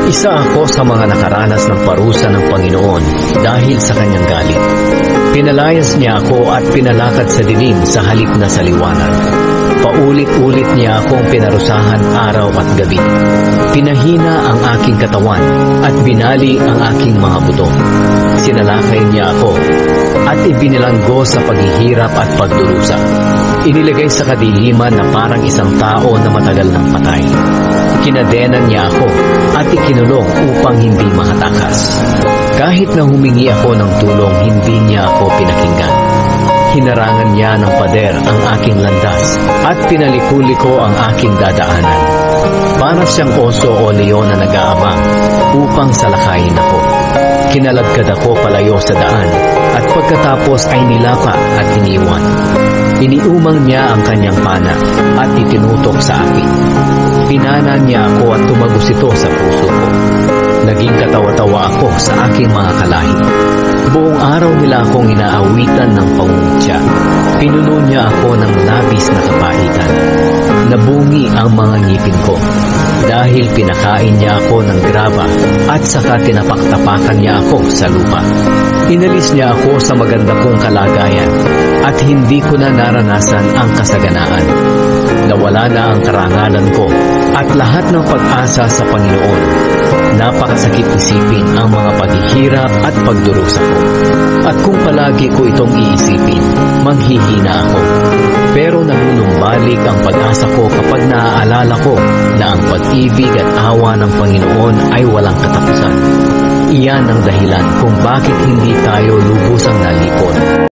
Isa ako sa mga nakaranas ng parusa ng Panginoon dahil sa kanyang galit. Pinalayas niya ako at pinalakad sa dilim sa halip na sa liwanag. Paulit-ulit niya akong pinarusahan araw at gabi. Pinahina ang aking katawan at binali ang aking mga buto. Sinalakay niya ako at ibinilanggo sa paghihirap at pagdurusa. Inilagay sa kadiliman na parang isang tao na matagal ng patay. Kinadenan niya ako at ikinulong upang hindi makatakas. Kahit na humingi ako ng tulong, hindi niya ako pinakinggan. Hinarangan niya ng pader ang aking landas at pinaliko-liko ang aking dadaanan. Para siyang oso o leon na nag-aabang upang salakayin ako. Kinalagkad ako palayo sa daan at pagkatapos ay nilapa at iniwan. Iniumang niya ang kanyang pana at itinutok sa akin. Pinana niya ako at tumagos ito sa puso ko. Naging katawa-tawa ako sa aking mga kalahi. Buong araw nila akong inaawitan ng pangungutya. Pinuno niya ako ng labis na kapaitan. Nabungi ang mga ngipin ko dahil pinakain niya ako ng graba at saka tinapaktapakan niya ako sa lupa. Inalis niya ako sa maganda kong kalagayan at hindi ko na naranasan ang kasaganaan. Nawala na ang karangalan ko at lahat ng pag-asa sa Panginoon. Napakasakit isipin ang mga paghihirap at pagdurusa ko. At kung palagi ko itong iisipin, manghihina ako. Pero nanunumbalik ang pag-asa ko kapag naaalala ko na ang pag-ibig at awa ng Panginoon ay walang katapusan. Iyan ang dahilan kung bakit hindi tayo lubusang nalipon.